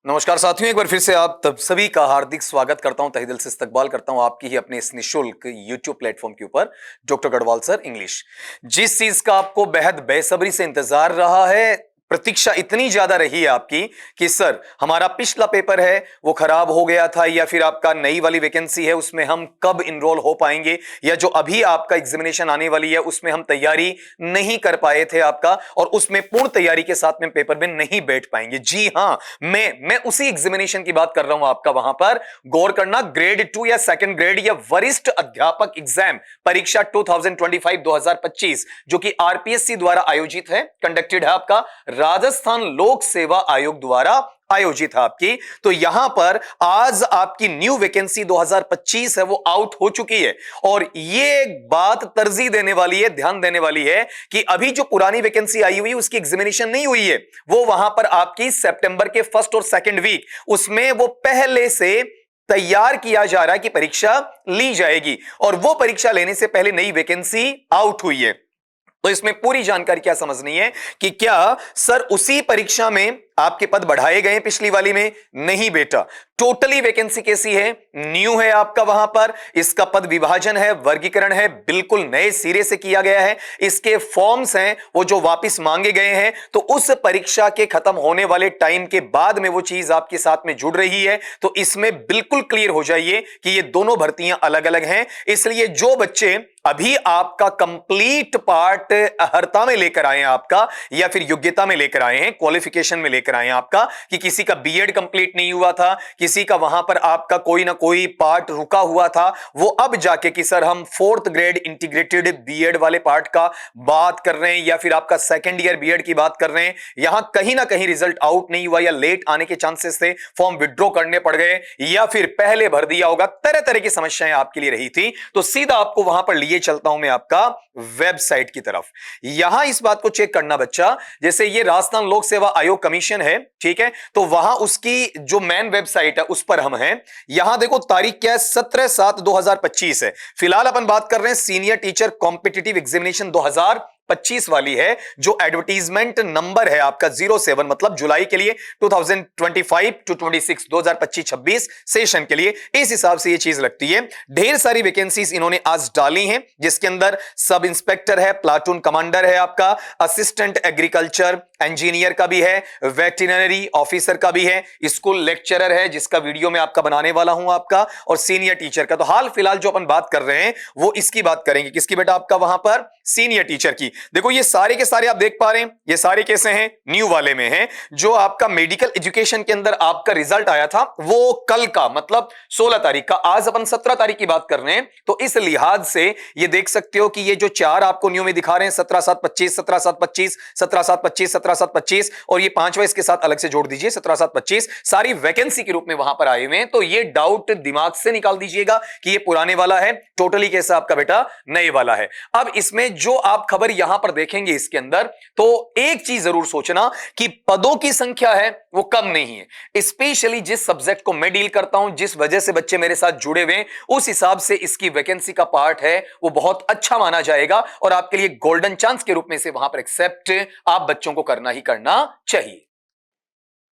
नमस्कार साथियों, एक बार फिर से आप तब सभी का हार्दिक स्वागत करता हूं, तहे दिल से इस्तकबाल करता हूं आपकी ही अपने इस निःशुल्क यूट्यूब प्लेटफॉर्म के ऊपर। Doctor Garhwal sir English. जिस चीज का आपको बेहद बेसब्री से इंतजार रहा है, प्रतीक्षा इतनी ज्यादा रही है आपकी कि सर हमारा पिछला पेपर है वो खराब हो गया था, या फिर आपका नई वाली वैकेंसी है उसमें हम कब इनरोल हो पाएंगे, या जो अभी आपका एग्जामिनेशन आने वाली है उसमें हम तैयारी नहीं कर पाए थे आपका, और उसमें पूर्ण तैयारी के साथ में पेपर में नहीं बैठ पाएंगे। जी हां, मैं उसी एग्जामिनेशन की बात कर रहा हूं आपका। वहां पर गौर करना, ग्रेड 2 या सेकंड ग्रेड या वरिष्ठ अध्यापक एग्जाम परीक्षा 2025-2025 जो कि आरपीएससी द्वारा आयोजित है, कंडक्टेड है आपका राजस्थान लोक सेवा आयोग द्वारा आयोजित है आपकी। तो यहां पर आज आपकी न्यू वैकेंसी 2025 है वो आउट हो चुकी है, और ये बात तरजीह देने वाली है, ध्यान देने वाली है कि अभी जो पुरानी वैकेंसी आई हुई उसकी एग्जामिनेशन नहीं हुई है, वो वहां पर आपकी सितंबर के फर्स्ट और सेकंड वीक उसमें वो पहले से तैयार किया जा रहा है कि परीक्षा ली जाएगी, और वो परीक्षा लेने से पहले नई वैकेंसी आउट हुई है। तो इसमें पूरी जानकारी क्या समझनी है कि क्या सर उसी परीक्षा में आपके पद बढ़ाए गए पिछली वाली में? नहीं बेटा, टोटली वैकेंसी कैसी है? न्यू है आपका। वहां पर इसका पद विभाजन है, वर्गीकरण है, बिल्कुल नए सिरे से किया गया है। इसके फॉर्म्स हैं वो जो वापस मांगे गए हैं, तो उस परीक्षा के खत्म होने वाले टाइम के बाद में वो चीज आपके साथ में जुड़ रही है। तो इसमें बिल्कुल क्लियर हो जाइए कि ये दोनों भर्तियां अलग अलग हैं। इसलिए जो बच्चे अभी आपका कंप्लीट पार्ट अर्हता में लेकर आए हैं आपका, या फिर योग्यता में लेकर आए हैं, क्वालिफिकेशन में लेकर आए हैं आपका, कि किसी का बीएड कंप्लीट नहीं हुआ था, किसी का वहां पर आपका कोई ना कोई पार्ट रुका हुआ था, वो अब जाके कि सर हम 4th ग्रेड इंटीग्रेटेड बीएड वाले पार्ट का बात कर रहे हैं, या फिर आपका सेकंड ईयर बीएड की बात कर रहे हैं, यहां कहीं ना कहीं रिजल्ट आउट नहीं हुआ, या लेट आने के चांसेस थे, फॉर्म विड्रॉ करने पड़ गए, या फिर पहले भर दिया होगा, तरह तरह की समस्याएं आपके लिए रही थी। तो सीधा आपको वहां पर लिए चलता हूं मैं आपका वेबसाइट की तरफ। यहां इस बात को चेक करना बच्चा, जैसे ये राजस्थान लोक सेवा आयोग कमीशन है, ठीक है, तो वहां उसकी जो मेन वेबसाइट है उस पर हम हैं। यहां देखो तारीख क्या है, 17/7/2025 है। फिलहाल अपन बात कर रहे हैं सीनियर टीचर कॉम्पिटिटिव एग्जामिनेशन 2025 वाली है, जो एडवर्टीजमेंट नंबर है आपका 07, मतलब जुलाई के लिए 2025-26 2025-26 सेशन के लिए इस हिसाब से ये चीज लगती है। ढेर सारी वैकेंसीज इन्होंने आज डाली हैं, जिसके अंदर सब इंस्पेक्टर है, प्लाटून कमांडर है आपका, असिस्टेंट एग्रीकल्चर इंजीनियर का भी है, वेटरनरी ऑफिसर का भी है, स्कूल लेक्चरर है जिसका वीडियो मैं आपका बनाने वाला हूं आपका, और सीनियर टीचर का। तो हाल फिलहाल जो अपन बात कर रहे हैं वो इसकी बात करेंगे, किसकी बेटा? आपका वहां पर सीनियर टीचर की। देखो ये सारे के सारे आप देख पा रहे हैं, ये सारे कैसे हैं? न्यू वाले में हैं। जो आपका मेडिकल एजुकेशन के अंदर आपका रिजल्ट आया था वो कल का, मतलब 16 तारीख का, आज अपन 17 तारीख की बात कर रहे हैं। तो इस लिहाज से ये देख सकते हो कि ये जो चार आपको न्यू में दिखा रहे हैं, 17/7/25, 17/7/25, 17/7/25, 17/7/25, और ये पांचवा इसके साथ अलग से जोड़ दीजिए 17/7/25, सारी वैकेंसी के रूप में वहां पर आए हुए हैं। तो ये डाउट दिमाग से निकाल दीजिएगा कि ये पुराने वाला है, टोटली कैसा आपका बेटा नए वाला है। अब इसमें जो आप खबर यहां पर देखेंगे इसके अंदर, तो एक चीज जरूर सोचना कि पदों की संख्या है वो कम नहीं है। स्पेशली जिस सब्जेक्ट को मैं डील करता हूं, जिस वजह से बच्चे मेरे साथ जुड़े हुए हैं, उस हिसाब से इसकी वैकेंसी का पार्ट है वो बहुत अच्छा माना जाएगा, और आपके लिए गोल्डन चांस के रूप में से वहां पर एक्सेप्ट आप बच्चों को करना ही करना चाहिए।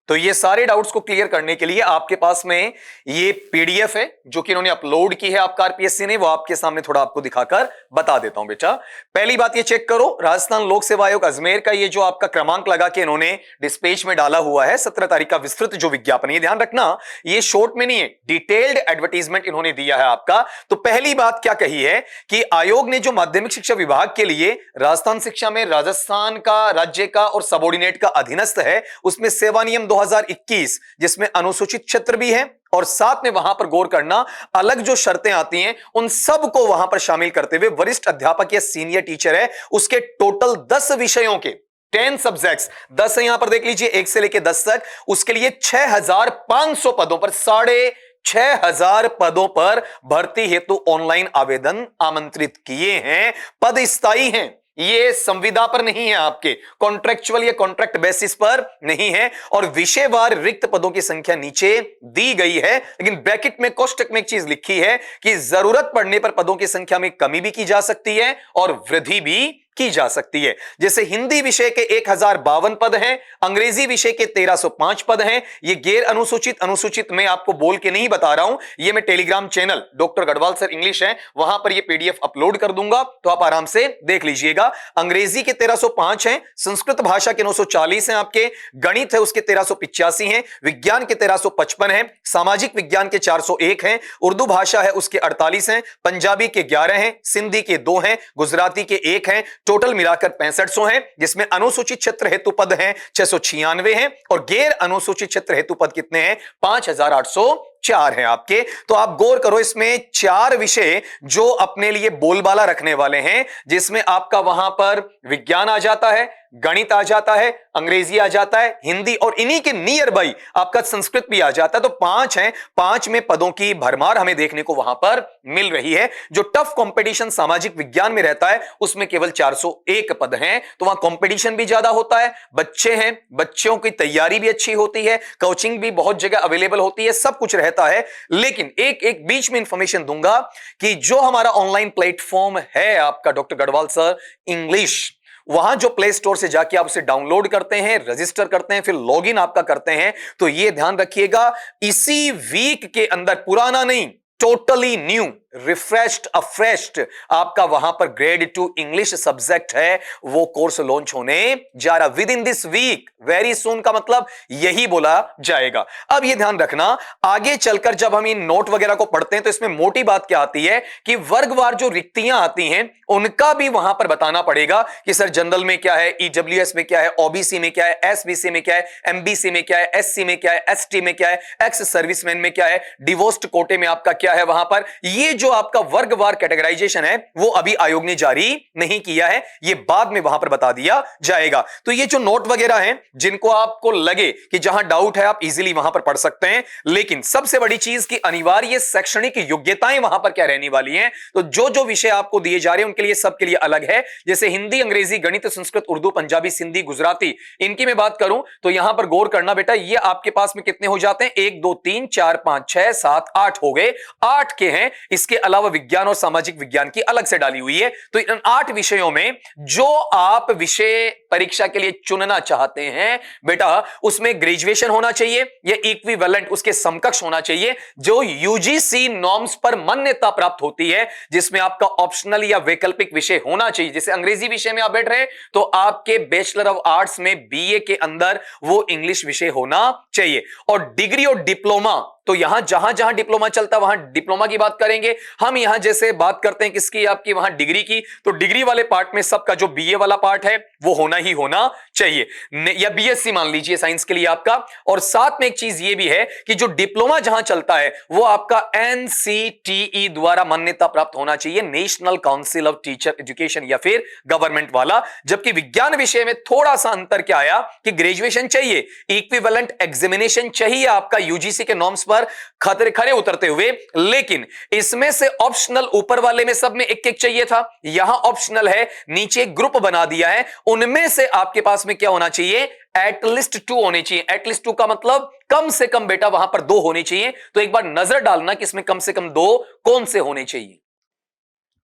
तो ये सारे डाउट्स को क्लियर करने के लिए आपके पास में ये पीडीएफ है जो कि इन्होंने अपलोड की है आपका आरपीएससी ने, वो आपके सामने थोड़ा आपको दिखाकर बता देता हूं बेटा। पहली बात ये चेक करो, राजस्थान लोक सेवा आयोग अजमेर का ये जो आपका क्रमांक लगा के इन्होंने डिस्पैच में डाला हुआ है 17 तारीख का विस्तृत जो विज्ञापन, ये ध्यान रखना ये शॉर्ट में नहीं है, डिटेल्ड एडवर्टीजमेंट इन्होंने दिया है आपका। तो पहली बात क्या कही है कि आयोग ने जो माध्यमिक शिक्षा विभाग के लिए राजस्थान शिक्षा में राजस्थान का राज्य का और सबऑर्डिनेट का अधीनस्थ है, उसमें सेवा नियम 2021 जिसमें अनुसूचित क्षेत्र भी है, और साथ में वहां पर गौर करना अलग जो शर्तें आती हैं उन सब को वहां पर शामिल करते हुए वरिष्ठ अध्यापक या सीनियर टीचर है उसके टोटल 10 विषयों के 10 सब्जेक्ट्स 10 है, यहां पर देख लीजिए 1 से लेकर 10 तक, उसके लिए 6500 पदों पर 6500 पदों पर भर्ती हेतु ऑनलाइन आवेदन आमंत्रित किए हैं। पद स्थायी हैं, ये संविदा पर नहीं है, आपके कॉन्ट्रैक्चुअल या कॉन्ट्रैक्ट बेसिस पर नहीं है, और विषयवार रिक्त पदों की संख्या नीचे दी गई है, लेकिन ब्रैकेट में कोष्टक में एक चीज लिखी है कि जरूरत पड़ने पर पदों की संख्या में कमी भी की जा सकती है और वृद्धि भी की जा सकती है। जैसे हिंदी विषय के 1052 पद हैं, अंग्रेजी विषय के 1305 पद हैं। ये गैर अनुसूचित अनुसूचित मैं आपको बोल के नहीं बता रहा हूं, ये मैं Telegram channel doctor Garhwal sir English है, वहां पर ये पीडीएफ अपलोड कर दूंगा, तो आप आराम से देख लीजिएगा। अंग्रेजी के 1305 हैं, संस्कृत भाषा के 940 हैं, आपके गणित है उसके 1385 हैं, विज्ञान के 1355 हैं, सामाजिक विज्ञान के 401 हैं, उर्दू भाषा है उसके 48 हैं, पंजाबी के 11 हैं, सिंधी के 2 हैं, गुजराती के 1 हैं, टोटल मिलाकर 6500 हैं, जिसमें अनुसूचित क्षेत्र हेतु पद हैं 696 हैं और गैर अनुसूचित क्षेत्र हेतु पद कितने हैं 5804 हैं आपके। तो आप गौर करो, इसमें 4 विषय जो अपने लिए बोलबाला रखने वाले हैं, जिसमें आपका वहां पर विज्ञान आ जाता है, गणित आ जाता है, अंग्रेजी आ जाता है, हिंदी और इन्हीं के नियर बाई आपका संस्कृत भी आ जाता है। तो 5 हैं, 5 में पदों की भरमार हमें देखने को वहां पर मिल रही है। जो टफ कंपटीशन सामाजिक विज्ञान में रहता है उसमें केवल 401 पद हैं, तो वहां कंपटीशन भी ज्यादा होता है, बच्चे हैं, बच्चों की तैयारी भी अच्छी होती है, कोचिंग भी बहुत जगह अवेलेबल होती है, सब कुछ रहता है। लेकिन एक एक बीच में इंफॉर्मेशन दूंगा कि जो हमारा ऑनलाइन प्लेटफॉर्म है आपका डॉक्टर गढ़वाल सर इंग्लिश, वहां जो प्ले स्टोर से जाके आप उसे डाउनलोड करते हैं, रजिस्टर करते हैं, फिर लॉगिन आपका करते हैं, तो यह ध्यान रखिएगा इसी वीक के अंदर, पुराना नहीं, टोटली न्यू, रिफ्रेश्ड, अफ्रेश्ड आपका वहां पर ग्रेड 2 इंग्लिश सब्जेक्ट है, वो कोर्स लॉन्च होने जा रहा within this week, very soon का मतलब यही बोला जाएगा। अब ये ध्यान रखना, आगे चलकर जब हम इन नोट वगैरह को पढ़ते हैं तो इसमें मोटी बात क्या आती है कि वर्गवार जो रिक्तियां आती हैं उनका भी वहां पर बताना पड़ेगा कि सर जनरल में क्या है, ईडब्ल्यूएस में क्या है, ओबीसी में क्या है, एसबीसी में क्या है, एमबीसी में क्या है, एससी में क्या है, एसटी में क्या है, एक्स सर्विसमैन में क्या है, डिवोर्स्ड कोटे में आपका क्या है वहां पर। ये जो आपका वर्गवार कैटेगराइजेशन है वो अभी आयोग ने जारी नहीं किया है, ये बाद में वहां पर बता दिया जाएगा। तो ये जो नोट वगैरह हैं जिनको आपको लगे कि जहां डाउट है आप इजीली वहां पर पढ़ सकते हैं, लेकिन सबसे बड़ी चीज की अनिवार्य शैक्षणिक योग्यताएं वहां पर क्या रहने वाली हैं। तो जो जो विषय आपको दिए जा रहे हैं उनके लिए सबके लिए अलग है, जैसे हिंदी, अंग्रेजी, गणित, संस्कृत, उर्दू, पंजाबी, सिंधी, गुजराती, इनकी मैं बात करूं तो यहां पर गौर करना बेटा, ये आपके पास में कितने हो जाते हैं, 1 2 3 4 5 6 7 8 हो गए, 8 के हैं। इसके अलावा विज्ञान और सामाजिक विज्ञान की अलग से डाली हुई है। तो इन 8 विषयों में जो आप विषय परीक्षा के लिए चुनना चाहते हैं बेटा, उसमें ग्रेजुएशन होना चाहिए या इक्विवेलेंट उसके समकक्ष होना चाहिए, जो यूजीसी नॉर्म्स पर मान्यता प्राप्त होती है, जिसमें आपका ऑप्शनल या वैकल्पिक विषय होना चाहिए। जैसे अंग्रेजी विषय में आप बैठ रहे हैं तो आपके बैचलर ऑफ आर्ट्स में बीए के अंदर वो इंग्लिश विषय होना चाहिए। और डिग्री और डिप्लोमा, तो यहां जहां जहां डिप्लोमा चलता है वहां डिप्लोमा की बात करेंगे हम। यहां जैसे बात करते हैं किसकी, आपकी वहां डिग्री की, तो डिग्री वाले पार्ट में सबका जो बीए वाला पार्ट है वो होना ही होना चाहिए, या बीएससी मान लीजिए साइंस के लिए आपका। और साथ में एक चीज ये भी है कि जो डिप्लोमा जहां चलता है वो आपका एनसीटीई द्वारा मान्यता प्राप्त होना चाहिए, national Council of Teacher education, या फिर गवर्नमेंट वाला। जबकि विज्ञान विषय में थोड़ा सा अंतर क्या आया कि ग्रेजुएशन चाहिए, इक्विवेलेंट एग्जामिनेशन चाहिए आपका यूजीसी के नॉर्म्स पर खरे उतरते हुए, लेकिन इसमें से ऑप्शनल ऊपर वाले में सब में एक एक चाहिए था, यहां ऑप्शनल है, नीचे ग्रुप बना दिया है, उनमें से आपके पास में क्या होना चाहिए, एटलीस्ट 2 होने चाहिए। एटलीस्ट 2 का मतलब कम से कम बेटा वहां पर 2 होने चाहिए। तो एक बार नजर डालना कि इसमें कम से कम 2 कौन से होने चाहिए।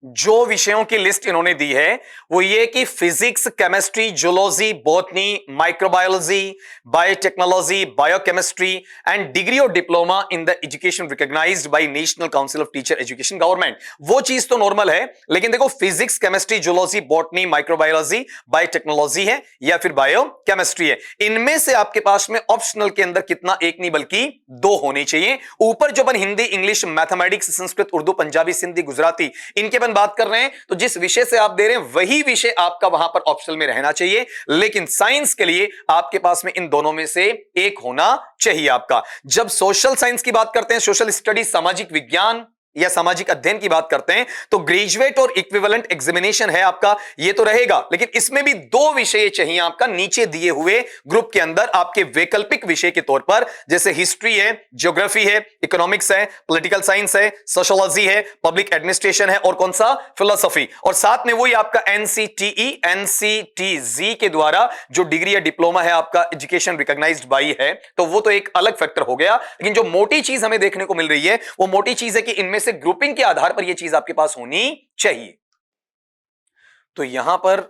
जो विषयों की लिस्ट इन्होंने दी है वो ये कि physics, chemistry, zoology, botany, microbiology, biotechnology, biochemistry and degree और diploma in the education recognized by National Council of Teacher Education government. वो चीज तो नॉर्मल है, लेकिन देखो physics, chemistry, zoology, botany, microbiology, biotechnology है या फिर बायोकेमिस्ट्री है, इनमें से आपके पास में ऑप्शनल के अंदर कितना, एक नहीं बल्कि 2 होने चाहिए। ऊपर जो अपन हिंदी, इंग्लिश, मैथमेटिक्स, संस्कृत, उर्दू, पंजाबी, सिंधी, गुजराती, इनके अपन बात कर रहे हैं, तो जिस विषय से आप दे रहे हैं वही विषय आपका वहां पर ऑप्शनल में रहना चाहिए। लेकिन साइंस के लिए आपके पास में इन दोनों में से एक होना चाहिए आपका। जब सोशल साइंस की बात करते हैं, सोशल स्टडीज, सामाजिक विज्ञान या सामाजिक अध्ययन की बात करते हैं, तो ग्रेजुएट और इक्विवेलेंट एग्जामिनेशन है आपका, ये तो रहेगा, लेकिन इसमें भी 2 विषय चाहिए आपका नीचे दिए हुए ग्रुप के अंदर आपके वैकल्पिक विषय के तौर पर, जैसे हिस्ट्री है, ज्योग्राफी है, इकोनॉमिक्स है, पॉलिटिकल साइंस है, सोशियोलॉजी है, पब्लिक एडमिनिस्ट्रेशन है और कौन सा, फिलोसफी। और साथ में वही आपका एनसीटीई, एनसीटीजी के द्वारा जो डिग्री या डिप्लोमा है आपका एजुकेशन रिकॉग्नाइज्ड बाई है, तो वो तो एक अलग फैक्टर हो गया। लेकिन जो मोटी चीज हमें देखने को मिल रही है वो मोटी चीज है कि इनमें से ग्रुपिंग के आधार पर यह चीज आपके पास होनी चाहिए। तो यहां पर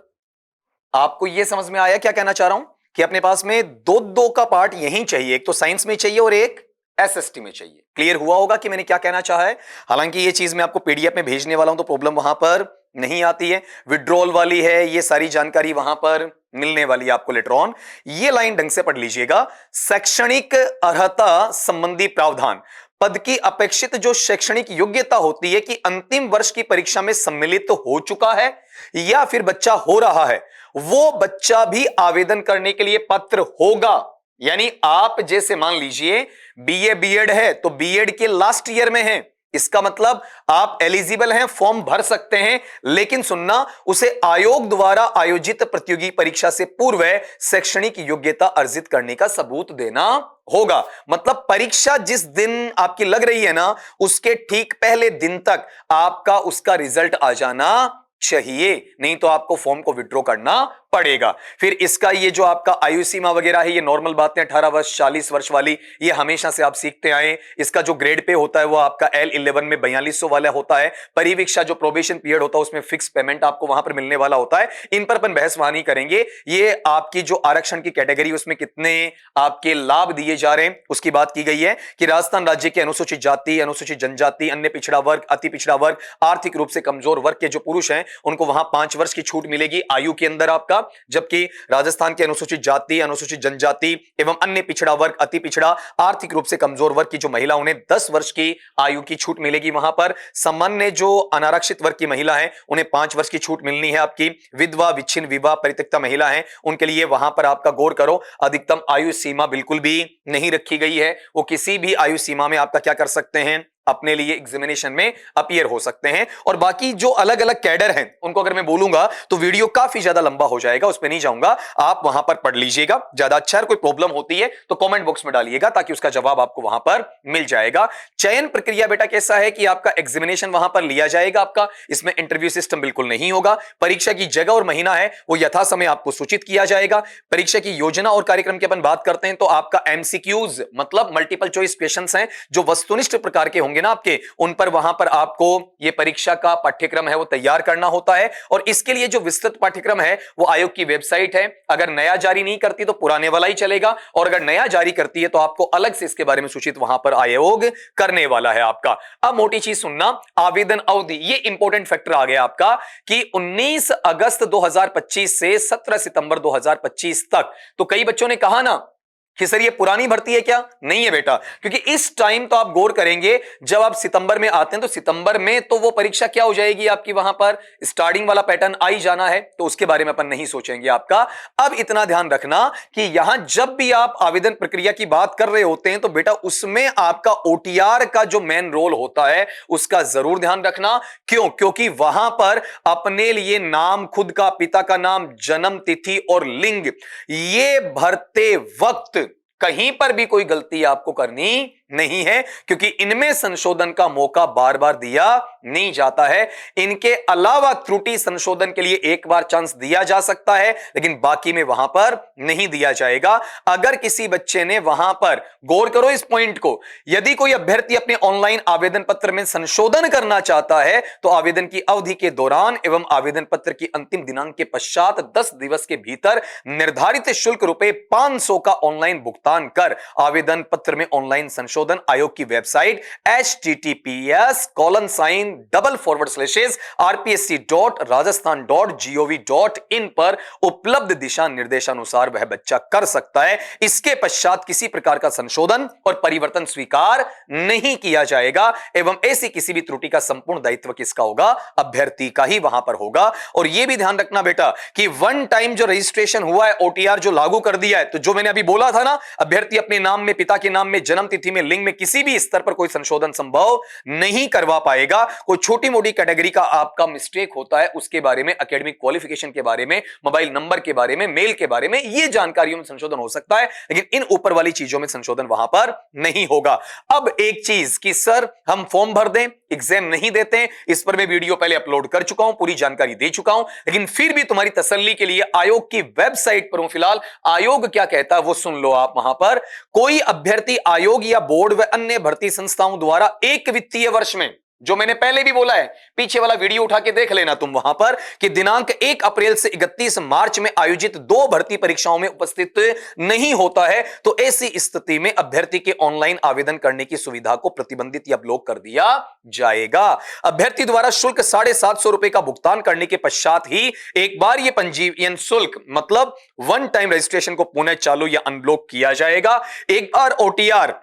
आपको यह समझ में आया क्या कहना चाह रहा हूं कि अपने पास में दो दो का पार्ट यहीं चाहिए, एक तो साइंस में चाहिए और एक एसएसटी में चाहिए। क्लियर हुआ होगा कि मैंने क्या कहना चाहा है। हालांकि ये चीज मैं आपको पीडीएफ में भेजने वाला हूं तो प्रॉब्लम वहां पर नहीं आती है, विड्रॉल वाली है, ये सारी जानकारी वहां पर मिलने वाली है आपको लेटर ऑन। ये लाइन ढंग से पढ़ लीजिएगा। शैक्षणिक अर्हता संबंधी प्रावधान, पद की अपेक्षित जो शैक्षणिक योग्यता होती है कि अंतिम वर्ष की परीक्षा में सम्मिलित हो चुका है या फिर बच्चा हो रहा है, वो बच्चा भी आवेदन करने के लिए पात्र होगा। यानी आप जैसे मान लीजिए बीए बीएड है तो बीएड के लास्ट ईयर में है, इसका मतलब आप एलिजिबल हैं, फॉर्म भर सकते हैं, लेकिन सुनना, उसे आयोग द्वारा आयोजित प्रतियोगी परीक्षा से पूर्व शैक्षणिक योग्यता अर्जित करने का सबूत देना होगा। मतलब परीक्षा जिस दिन आपकी लग रही है ना, उसके ठीक पहले दिन तक आपका उसका रिजल्ट आ जाना चाहिए, नहीं तो आपको फॉर्म को विड्रॉ करना पड़ेगा। फिर इसका ये जो आपका आयु सीमा वगैरह है, ये नॉर्मल बातें 18 वर्ष 40 वर्ष वाली, ये हमेशा से आप सीखते आए। इसका जो ग्रेड पे होता है वो आपका L11 में 4200 वाला होता है। परिवीक्षा जो प्रोबेशन पीरियड होता है उसमें फिक्स पेमेंट आपको वहां पर मिलने वाला होता है। इन पर अपन बहस वहां नहीं करेंगे। ये आपकी जो आरक्षण की कैटेगरी उसमें कितने आपके लाभ दिए जा रहे हैं उसकी बात की गई है कि राजस्थान राज्य के अनुसूचित जाति, अनुसूचित जनजाति, अन्य पिछड़ा वर्ग, अति पिछड़ा वर्ग, आर्थिक रूप से कमजोर वर्ग के जो पुरुष हैं उनको वहां 5 वर्ष की छूट मिलेगी आयु के अंदर आपका, जबकि राजस्थान के अनुसूचित जाति, अनुसूचित जनजाति एवं अन्य पिछड़ा वर्ग, अति पिछड़ा, आर्थिक रूप से कमजोर वर्ग की जो महिला, उन्हें 10 वर्ष की आयु की छूट मिलेगी वहां पर। सामान्य जो अनारक्षित वर्ग की महिला है उन्हें 5 वर्ष की छूट मिलनी है आपकी। विधवा, विच्छिन्न विवाह, परित्यक्ता महिला है उनके लिए वहां पर आपका गौर करो, अधिकतम आयु सीमा बिल्कुल भी नहीं रखी गई है। वो किसी भी आयु सीमा में आपका क्या कर सकते हैं, अपने लिए एग्जामिनेशन में अपीयर हो सकते हैं। और बाकी जो अलग अलग कैडर हैं उनको अगर मैं बोलूंगा तो वीडियो काफी ज्यादा लंबा हो जाएगा, उस पर नहीं जाऊंगा, आप वहां पर पढ़ लीजिएगा ज्यादा अच्छा है। कोई प्रॉब्लम होती है तो कमेंट बॉक्स में डालिएगा ताकि उसका जवाब आपको वहां पर मिल जाएगा। चयन प्रक्रिया बेटा कैसा है कि आपका एग्जामिनेशन वहां पर लिया जाएगा आपका, इसमें इंटरव्यू सिस्टम बिल्कुल नहीं होगा। परीक्षा की जगह और महीना है वो यथा समय आपको सूचित किया जाएगा। परीक्षा की योजना और कार्यक्रम की अपन बात करते हैं तो आपका एमसीक्यूज मतलब मल्टीपल चॉइस क्वेश्चंस हैं जो वस्तुनिष्ठ प्रकार के होंगे ना आपके, उन पर वहां पर आपको यह परीक्षा का पाठ्यक्रम है वो तैयार करना होता है। और इसके लिए जो विस्तृत पाठ्यक्रम है वो आयोग की वेबसाइट है, अगर नया जारी नहीं करती तो पुराने वाला ही चलेगा, और अगर नया जारी करती है तो आपको अलग से इसके बारे में सूचित वहां पर आयोग करने वाला है आपका। अब मोटी चीज सुनना, आवेदन अवधि, ये इंपॉर्टेंट फैक्टर आ गया आपका कि 19 अगस्त 2025 से 17 सितंबर 2025 तक। तो कई बच्चों ने कहा ना कि सर ये पुरानी भर्ती है क्या, नहीं है बेटा, क्योंकि इस टाइम तो आप गौर करेंगे जब आप सितंबर में आते हैं तो सितंबर में तो वो परीक्षा क्या हो जाएगी आपकी, वहां पर स्टार्टिंग वाला पैटर्न आ ही जाना है, तो उसके बारे में अपन नहीं सोचेंगे आपका। अब इतना ध्यान रखना कि यहां जब भी आप आवेदन प्रक्रिया की बात कर रहे होते हैं तो बेटा उसमें आपका ओटीआर का जो मेन रोल होता है उसका जरूर ध्यान रखना। क्यों? क्योंकि वहां पर अपने लिए नाम, खुद का पिता का नाम, जन्म तिथि और लिंग, ये भरते वक्त कहीं पर भी कोई गलती आपको करनी नहीं है, क्योंकि इनमें संशोधन का मौका बार बार दिया नहीं जाता है। इनके अलावा त्रुटि संशोधन के लिए एक बार चांस दिया जा सकता है, लेकिन बाकी में वहां पर नहीं दिया जाएगा। अगर किसी बच्चे ने वहां पर, गौर करो इस पॉइंट को, यदि कोई अभ्यर्थी अपने ऑनलाइन आवेदन पत्र में संशोधन करना चाहता है तो आवेदन की अवधि के दौरान एवं आवेदन पत्र की अंतिम दिनांक के पश्चात 10 दिवस के भीतर निर्धारित शुल्क रुपए 500 का ऑनलाइन भुगतान कर आवेदन पत्र में ऑनलाइन संशोधन आयोग की वेबसाइट https://rpsc.rajasthan.gov.in पर उपलब्ध दिशा निर्देशानुसार वह बच्चा कर सकता है। इसके पश्चात किसी प्रकार का संशोधन और परिवर्तन स्वीकार नहीं किया जाएगा एवं ऐसी किसी भी त्रुटि का संपूर्ण दायित्व किसका होगा, अभ्यर्थी का ही वहां पर होगा। और यह भी ध्यान रखना बेटा कि वन टाइम जो रजिस्ट्रेशन हुआ है, ओटीआर जो लागू कर दिया है, तो जो मैंने अभी बोला था ना, अभ्यर्थी अपने नाम में, पिता के नाम में, जन्म तिथि में, लिंग में किसी भी स्तर पर कोई संशोधन संभव नहीं करवा पाएगा। कोई छोटी मोटी कैटेगरी का आपका मिस्टेक होता है उसके बारे में, एकेडमिक क्वालिफिकेशन के बारे में, मोबाइल नंबर के बारे में, मेल के बारे में, ये जानकारियों में संशोधन हो सकता है, लेकिन इन ऊपर वाली चीजों में संशोधन वहां पर नहीं होगा। अब एक चीज कि सर हम फॉर्म भर दें, एग्जाम नहीं देते, इस पर मैं वीडियो पहले अपलोड कर चुका हूं, पूरी जानकारी दे चुका हूं, लेकिन फिर भी तुम्हारी तसल्ली के लिए आयोग की वेबसाइट पर हूं फिलहाल। आयोग क्या कहता है वो सुन लो आप। वहां पर कोई अभ्यर्थी आयोग या बोर्ड व अन्य भर्ती संस्थाओं द्वारा एक वित्तीय वर्ष में जो मैंने पहले भी बोला है, पीछे वाला वीडियो उठा के देख लेना तुम वहां पर कि दिनांक 1 अप्रैल से 31 मार्च में आयोजित 2 भर्ती परीक्षाओं में उपस्थित नहीं होता है तो ऐसी स्थिति में अभ्यर्थी के ऑनलाइन आवेदन करने की सुविधा को प्रतिबंधित या ब्लॉक कर दिया जाएगा। अभ्यर्थी द्वारा शुल्क 750 रुपए का भुगतान करने के पश्चात ही एक बार यह पंजीयन शुल्क मतलब वन टाइम रजिस्ट्रेशन को पुनः चालू या अनब्लॉक किया जाएगा। एक बार ओटीआर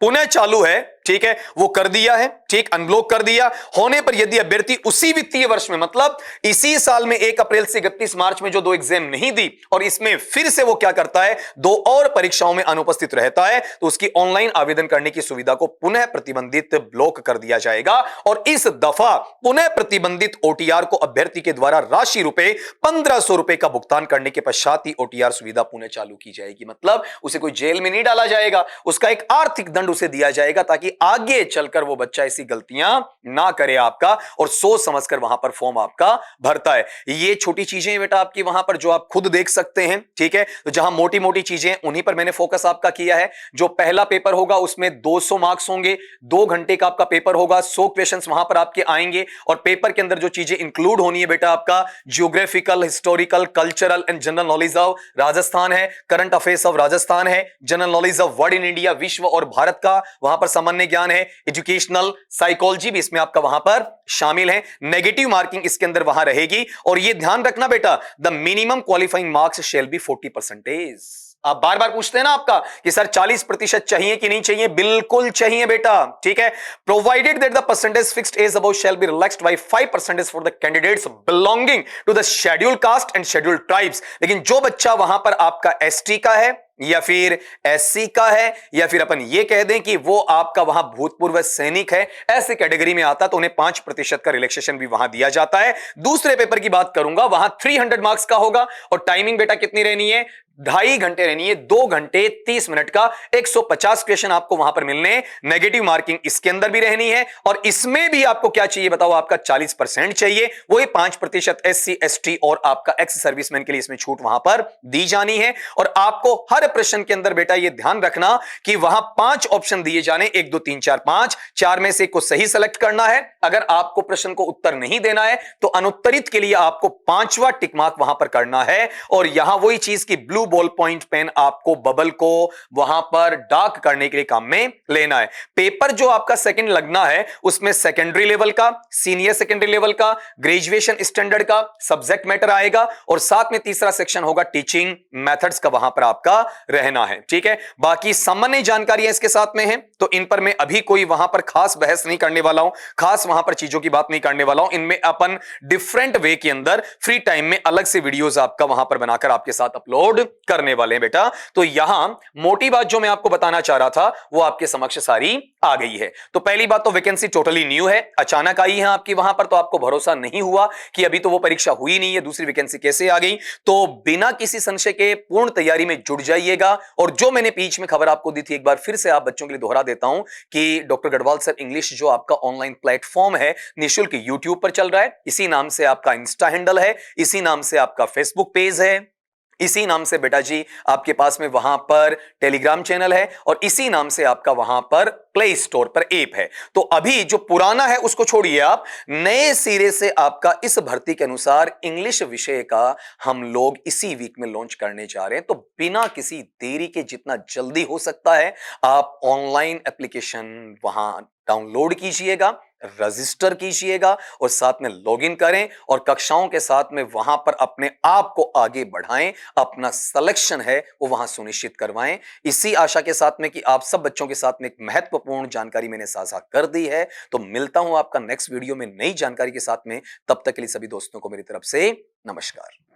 पुनः चालू है, ठीक है, वो कर दिया है, ठीक, अनब्लॉक कर दिया होने पर यदि अभ्यर्थी उसी वित्तीय वर्ष में मतलब इसी साल में 1 अप्रैल से 31 मार्च में जो 2 एग्जाम नहीं दी और इसमें फिर से वो क्या करता है 2 और परीक्षाओं में अनुपस्थित रहता है तो उसकी ऑनलाइन आवेदन करने की सुविधा को पुनः प्रतिबंधित ब्लॉक कर दिया जाएगा और इस दफा पुनः प्रतिबंधित ओटीआर को अभ्यर्थी के द्वारा राशि रुपए 1500 रुपए का भुगतान करने के पश्चात ही ओटीआर सुविधा पुनः चालू की जाएगी। मतलब उसे कोई जेल में नहीं डाला जाएगा, उसका एक आर्थिक दंड उसे दिया जाएगा ताकि आगे चलकर वो बच्चा ऐसी गलतियां ना करे आपका और सोच समझकर वहां पर फॉर्म आपका भरता है। ये छोटी चीजें बेटा आपकी वहां पर जो आप खुद देख सकते हैं, ठीक है, तो जहां मोटी मोटी चीजें उन्हीं पर मैंने फोकस आपका किया है। जो पहला पेपर होगा उसमें 200 मार्क्स होंगे, 2 घंटे का आपका पेपर होगा, 100 क्वेश्चंस वहां पर आपके आएंगे और पेपर के अंदर जो चीजें इंक्लूड होनी है बेटा आपका geographical, historical, cultural and general knowledge of Rajasthan है, करंट अफेयर्स ऑफ राजस्थान है, general knowledge of world in India विश्व और भारत का वहां पर सामान्य ज्ञान है, एजुकेशनल साइकोलॉजी भी इसमें आपका वहां पर शामिल है। नेगेटिव मार्किंग इसके अंदर वहां रहेगी और यह ध्यान रखना बेटा the minimum qualifying marks shall be 40%। आप बार बार पूछते हैं ना आपका कि सर 40% चाहिए कि नहीं चाहिए, बिल्कुल चाहिए बेटा, ठीक है। Provided that the percentage fixed as above shall be relaxed by 5% for the candidates belonging to the scheduled caste and scheduled tribes. लेकिन जो बच्चा वहां पर आपका एसटी का है या फिर एससी का है या फिर अपन ये कह दें कि वो आपका वहां भूतपूर्व सैनिक है, ऐसे कैटेगरी में आता तो उन्हें 5% का रिलैक्सेशन भी वहां दिया जाता है। दूसरे पेपर की बात करूंगा वहां 300 मार्क्स का होगा और टाइमिंग बेटा कितनी रहनी है 2.5 घंटे रहनी है, 2 घंटे 30 मिनट का 150 क्वेश्चन आपको वहां पर मिलने। नेगेटिव मार्किंग इसके अंदर भी रहनी है और इसमें भी आपको क्या चाहिए बताओ, आपका 40% चाहिए, वही 5% एससी एसटी और आपका एक्स सर्विसमैन के लिए इसमें छूट वहां पर दी जानी है। और आपको हर प्रश्न के अंदर बेटा यह ध्यान रखना कि वहां 5 ऑप्शन दिए जाने, 1 2 3 4 5, 4 में से एक को सही सेलेक्ट करना है। अगर आपको प्रश्न को उत्तर नहीं देना है तो अनुत्तरित के लिए आपको 5वां टिक मार्क वहां पर करना है। और यहां वही चीज की ब्लू बॉल पॉइंट पेन आपको बबल को वहां पर डार्क करने के लिए काम में लेना है। पेपर जो आपका सेकंड लगना है उसमें सेकेंडरी लेवल का, सीनियर सेकेंडरी लेवल का, ग्रेजुएशन स्टैंडर्ड का सब्जेक्ट मैटर आएगा और साथ में तीसरा सेक्शन होगा टीचिंग मेथड्स का वहां पर आपका रहना है, ठीक है। बाकी सामान्य जानकारियां इसके साथ में है तो इन पर मैं अभी कोई वहां पर खास बहस नहीं करने वाला हूं, खास वहां पर चीजों की बात नहीं करने वाला हूं। इनमें अपन डिफरेंट वे के अंदर फ्री टाइम में अलग से वीडियोस आपका वहां पर बनाकर आपके साथ अपलोड करने वाले हैं बेटा। तो यहां मोटी बात जो मैं आपको बताना चाह रहा था वो आपके समक्ष सारी आ गई है। तो पहली बात तो वैकेंसी टोटली न्यू है, अचानक आई है आपकी वहां पर, तो आपको भरोसा नहीं हुआ कि अभी तो वो परीक्षा हुई नहीं है, दूसरी वैकेंसी कैसे आ गई। तो बिना किसी संशय के पूर्ण तैयारी में जुट जाइएगा। और जो मैंने बीच में खबर आपको दी थी एक बार फिर से आप बच्चों के लिए दोहरा देता हूं कि डॉक्टर गढ़वाल सर इंग्लिश जो आपका ऑनलाइन प्लेटफॉर्म है निःशुल्क यूट्यूब पर चल रहा है, इसी नाम से आपका इंस्टा हैंडल है, इसी नाम से आपका फेसबुक पेज है, इसी नाम से बेटा जी आपके पास में वहां पर टेलीग्राम चैनल है और इसी नाम से आपका वहां पर प्ले स्टोर पर ऐप है। तो अभी जो पुराना है उसको छोड़िए, आप नए सिरे से आपका इस भर्ती के अनुसार इंग्लिश विषय का हम लोग इसी वीक में लॉन्च करने जा रहे हैं। तो बिना किसी देरी के जितना जल्दी हो सकता है आप ऑनलाइन एप्लीकेशन वहां डाउनलोड कीजिएगा, रजिस्टर कीजिएगा और साथ में लॉगिन करें और कक्षाओं के साथ में वहां पर अपने आप को आगे बढ़ाएं, अपना सिलेक्शन है वो वहां सुनिश्चित करवाएं। इसी आशा के साथ में कि आप सब बच्चों के साथ में एक महत्वपूर्ण जानकारी मैंने साझा कर दी है। तो मिलता हूं आपका नेक्स्ट वीडियो में नई जानकारी के साथ में, तब तक के लिए सभी दोस्तों को मेरी तरफ से नमस्कार।